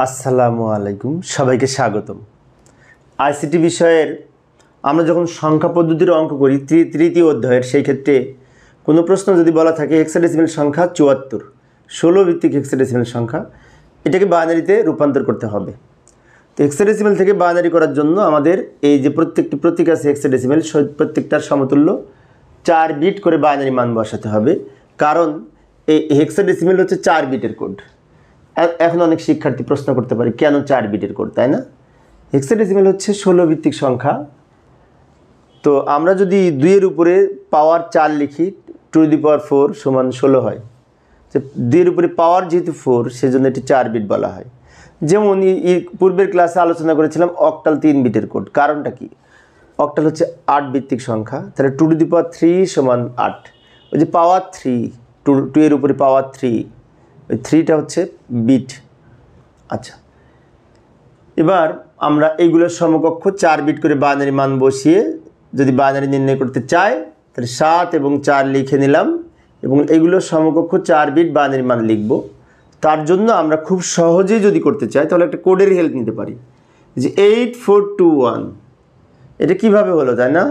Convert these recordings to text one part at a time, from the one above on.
আসসালামু আলাইকুম, সবাইকে স্বাগতম। আইসিটি বিষয়ের আমরা যখন সংখ্যা পদ্ধতির অঙ্ক করি তৃতীয় অধ্যায়ের, সেই ক্ষেত্রে কোনো প্রশ্ন যদি বলা থাকে হেক্সাডেসিমাল সংখ্যা ৭৪, ১৬ ভিত্তিক হেক্সাডেসিমাল সংখ্যা, এটাকে বাইনারিতে রূপান্তর করতে হবে। তো হেক্সাডেসিমাল থেকে বাইনারি করার জন্য আমাদের এই যে প্রত্যেকটি প্রতীক আছে হেক্সাডেসিমাল, প্রত্যেকটার সমতুল্য ৪ বিট করে বাইনারি মান বসাতে হবে, কারণ এই হেক্সাডেসিমাল হচ্ছে ৪ বিটের কোড। এখন অনেক শিক্ষার্থী প্রশ্ন করতে পারে কেন ৪ বিটের কোড, তাই না? হেক্সাডেসিমাল হচ্ছে ১৬ ভিত্তিক সংখ্যা। তো আমরা যদি ২-এর উপরে পাওয়ার ৪ লিখি, 2^4 সমান ১৬ হয়। যে ২-এর উপরে পাওয়ার যেহেতু 4, সেজন্য এটি ৪ বিট বলা হয়। যেমন পূর্বের ক্লাসে আলোচনা করেছিলাম অক্টাল 3 বিটের কোড। কারণটা কি? অক্টাল হচ্ছে ৮ ভিত্তিক সংখ্যা, তাহলে 2^3 সমান ৮। ওই যে পাওয়ার 3, 2-এর উপরে পাওয়ার 3, ওই 3টা হচ্ছে বিট। আচ্ছা, এবার আমরা এইগুলোর সমকক্ষ ৪ বিট করে বাইনারি মান বসিয়ে যদি বাইনারি নির্ণয় করতে চাই, তাহলে ৭ এবং ৪ লিখে নিলাম এবং এইগুলোর সমকক্ষ ৪ বিট বাইনারি মান লিখব। তার জন্য আমরা খুব সহজেই যদি করতে চাই তাহলে একটা কোডের হেল্প নিতে পারি, যে 8421। এটা কিভাবে হলো, তাই না?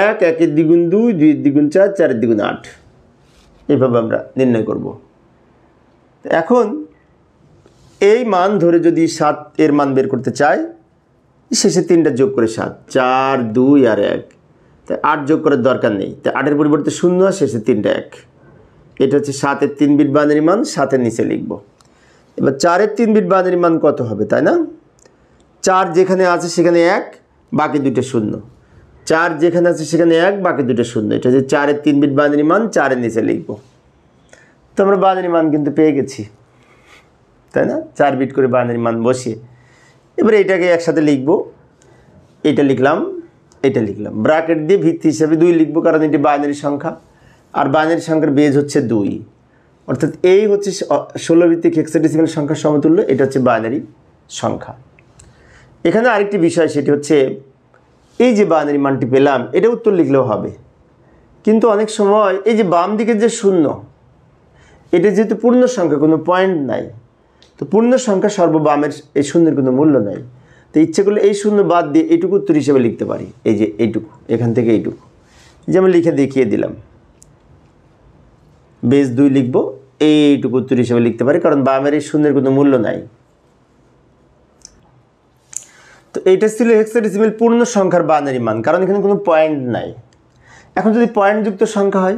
১, ১-এর দ্বিগুণ ২, ২-এর দ্বিগুণ ৪, ৪-এর দ্বিগুণ ৮, এইভাবে আমরা নির্ণয় করব। এখন এই মান ধরে যদি ৭ এর মান বের করতে চাই, শেষে ৩টা যোগ করে ৭, ৪, ২ আর ১, তাই ৮ যোগ করার দরকার নেই। তাই ৮-এর পরিবর্তে ০, শেষে ৩টা ১। এটা হচ্ছে ৭-এর ৩ বিট বাইনারি মান, ৭-এর নিচে লিখব। এবার ৪-এর ৩ বিট বাইনারি মান কত হবে, তাই না? ৪ যেখানে আছে সেখানে ১, বাকি দুটো ০। ৪ যেখানে আছে সেখানে ১, বাকি দুটো ০। এটা হচ্ছে ৪-এর ৩ বিট বাইনারি মান, ৪-এর নিচে লিখব। তো আমরা বাইনারি মান কিন্তু পেয়ে গেছি, তাই না? ৪ বিট করে বাইনারি মান বসিয়ে এবার এইটাকে একসাথে লিখব। এটা লিখলাম, এটা লিখলাম, ব্র্যাকেট দিয়ে ভিত্তি হিসাবে ২ লিখব, কারণ এটি বাইনারি সংখ্যা আর বাইনারি সংখ্যার বেজ হচ্ছে ২। অর্থাৎ এই হচ্ছে ১৬ ভিত্তিক হেক্সাডেসিমাল সংখ্যার সমতুল্য, এটা হচ্ছে বাইনারি সংখ্যা। এখানে আরেকটি বিষয়, সেটি হচ্ছে এই যে বাইনারি মানটি পেলাম, এটা উত্তর লিখলেও হবে, কিন্তু অনেক সময় এই যে বাম দিকের যে ০, এটা যেহেতু পূর্ণ সংখ্যা, কোনো পয়েন্ট নাই, তো পূর্ণ সংখ্যা সর্ববামের এই ০-এর কোনো মূল্য নাই। তো ইচ্ছে করলে এই ০ বাদ দিয়ে এইটুকু উত্তর হিসেবে লিখতে পারি। এই যে এইটুকু, এখান থেকে এইটুকু, যেমন লিখে দেখিয়ে দিলাম, বেস ২ লিখব, এইটুকু উত্তর হিসেবে লিখতে পারি, কারণ বামের এই ০-এর কোনো মূল্য নাই। তো এইটা ছিল হেক্সাডেসিমাল পূর্ণ সংখ্যার বাইনারি মান, কারণ এখানে কোনো পয়েন্ট নাই। এখন যদি পয়েন্টযুক্ত সংখ্যা হয়,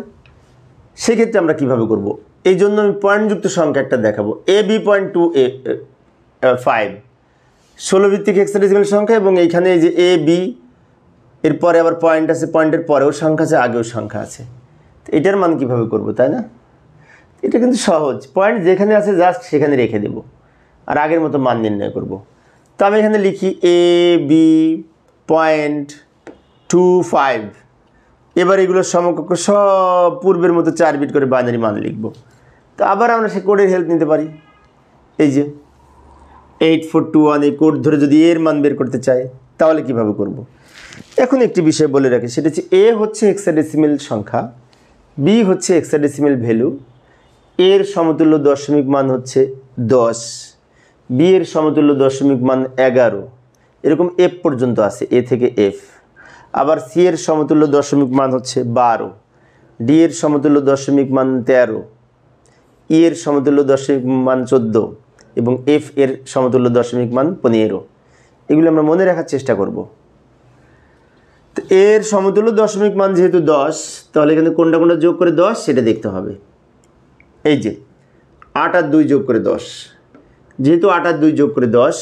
সেক্ষেত্রে আমরা কিভাবে করব? এই জন্য আমি পয়েন্টযুক্ত সংখ্যা একটা দেখাবো। AB.2A5 ১৬ ভিত্তিক হেক্সাডেসিমাল সংখ্যা, এবং এইখানে এই যে AB এর পরে আবার পয়েন্ট আছে, পয়েন্টের পরেও সংখ্যা আছে, আগেও সংখ্যা আছে। তো এটার মান কিভাবে করব, তাই না? এটা কিন্তু সহজ, পয়েন্ট যেখানে আছে জাস্ট সেখানে রেখে দেব আর আগের মতো মান নির্ণয় করব। তো আমি এখানে লিখি AB.25। এবার এগুলোর সমকক্ষ সব পূর্বের মতো ৪ বিট করে বাইনারি মান লিখব। তো আবার আমরা সে কোডের হেল্প নিতে পারি। এই যে 8421, এই কোড ধরে যদি এর মান বের করতে চাই তাহলে কিভাবে করব? এখন একটি বিষয় বলে রাখি, সেটা হচ্ছে এ হচ্ছে হেক্সাডেসিমাল সংখ্যা, বি হচ্ছে হেক্সাডেসিমাল ভ্যালু, এর সমতুল্য দশমিক মান হচ্ছে ১০, বি এর সমতুল্য দশমিক মান ১১, এরকম এফ পর্যন্ত আছে, এ থেকে এফ। আবার সি এর সমতুল্য দশমিক মান হচ্ছে ১২, ডি এর সমতুল্য দশমিক মান ১৩, ই এর সমতুল্য দশমিক মান ১৪ এবং এফ এর সমতুল্য দশমিক মান ১৫। এগুলো আমরা মনে রাখার চেষ্টা করব। তো এর সমতুল্য দশমিক মান যেহেতু ১০, তাহলে এখানে কোনটা কোনটা যোগ করে ১০ সেটা দেখতে হবে। এই যে ৮ আর ২ যোগ করে ১০, যেহেতু ৮ আর ২ যোগ করে ১০,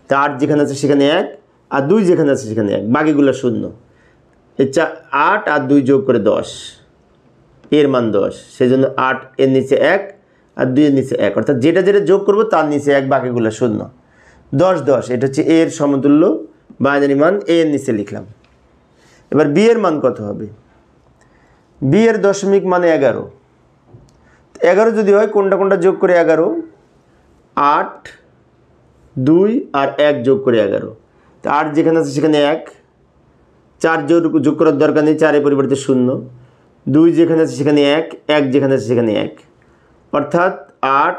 তা ৮ যেখানে আছে সেখানে ১, আর ২ যেখানে আছে সেখানে ১, বাকিগুলো ০। এই ৮ আর ২ যোগ করে ১০, এর মান ১০, সেই জন্য ৮ এর নিচে ১ আর ২ এর নিচে ১, অর্থাৎ যেটা যেটা যোগ করবো তার নিচে ১, বাকিগুলো ০। ১০ ১০, এটা হচ্ছে এর সমতুল্য বাইনারি মান, এ এর নিচে লিখলাম। এবার বি এর মান কত হবে? বি এর দশমিক মানে ১১। ১১ যদি হয় কোনটা কোনটা যোগ করে ১১, ৮, ২ আর ১ যোগ করে ১১। তো ৮ যেখানে আছে সেখানে ১, ৪ যোগ করার দরকার নেই, ৪-এর পরিবর্তে ০, ২ যেখানে আছে সেখানে ১, ১ যেখানে আছে সেখানে ১, অর্থাৎ ৮,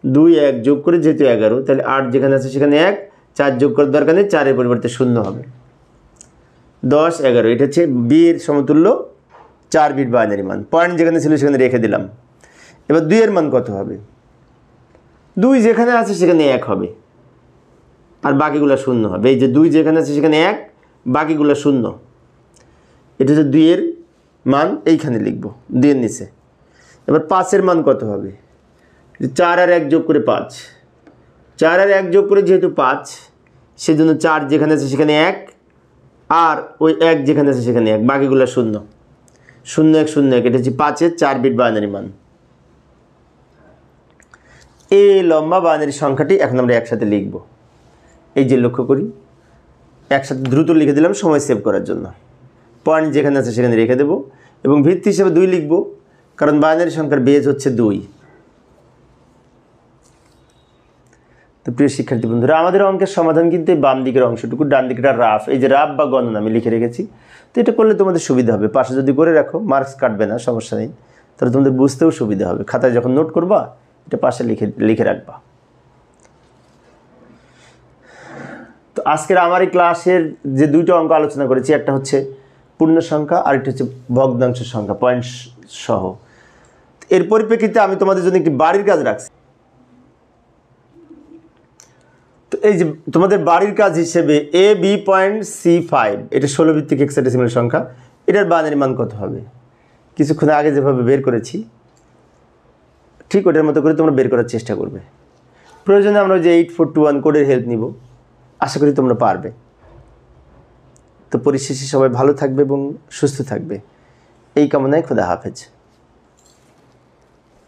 2 1 যোগ করে যেহেতু 11, তাহলে 8 যেখানে আছে সেখানে 1, 4 যোগ করার দরকার নেই, 4-এর পরিবর্তে 0 হবে। 10 11, এটা হচ্ছে বি এর সমতুল্য 4 বিট বাইনারি মান। পয়েন্ট যেখানে ছিল সেখানে রেখে দিলাম। এবার 2 এর মান কত হবে? 2 যেখানে আছে সেখানে 1 হবে, আর বাকিগুলো 0 হবে। এই যে 2 যেখানে আছে সেখানে 1, বাকিগুলো 0। এটা হচ্ছে 2 এর মান, এইখানে লিখব 2 এর নিচে। এবার 5 এর মান কত হবে? 4 আর 1 যোগ করে 5, 4 আর 1 যোগ করে যেহেতু 5, সেজন্য 4 যেখানে আছে সেখানে 1, আর ওই 1 যেখানে আছে সেখানে 1, বাকিগুলো 0 0 1 0 1। এটা হচ্ছে 5-এর 4 বিট বাইনারি মান। এই লম্বা বাইনারি সংখ্যাটি এখন আমরা একসাথে লিখব। এই যে লক্ষ্য করি, একসাথে দ্রুত লিখে দিলাম সময় সেভ করার জন্য। পয়েন্ট যেখানে আছে সেখানে রেখে দেব এবং ভিত্তি হিসেবে 2 লিখব, কারণ বাইনারি সংখ্যার বেজ হচ্ছে 2। তো প্রিয় শিক্ষার্থী বন্ধুরা, আমাদের অঙ্কের সমাধান কিন্তু এই বাম দিকের অংশটুকু, ডান দিকটা রাফ, এই যে রাফ বা গণনা আমি লিখে রেখেছি। তো এটা করলে তোমাদের সুবিধা হবে। পাশে যদি করে রাখো, মার্কস কাটবে না, সমস্যা নেই, তাহলে তোমাদের বুঝতেও সুবিধা হবে। খাতায় যখন নোট করবা এটা পাশে লিখে রাখবা। তো আজকের আমার এই ক্লাসের যে 2টা অঙ্ক আলোচনা করেছি, একটা হচ্ছে পূর্ণ সংখ্যা আর একটা হচ্ছে ভগ্নাংশ সংখ্যা পয়েন্ট সহ। এর পরিপ্রেক্ষিতে আমি তোমাদের জন্য একটি বাড়ির কাজ রাখছি। তো এই যে তোমাদের বাড়ির কাজ হিসেবে AB.C5, এটা 16 ভিত্তিক হেক্সাডেসিমাল সংখ্যা, এটার বাইনারি মান কত হবে? কিছুক্ষণ আগে যেভাবে বের করেছি ঠিক ওটার মতো করে তোমরা বের করার চেষ্টা করবে। প্রয়োজনে আমরা যে 8421 কোডের হেল্প নিব, আশা করি তোমরা পারবে। তো পরিশেষে সবাই ভালো থাকবে এবং সুস্থ থাকবে, এই কামনায় খোদা হাফেজ।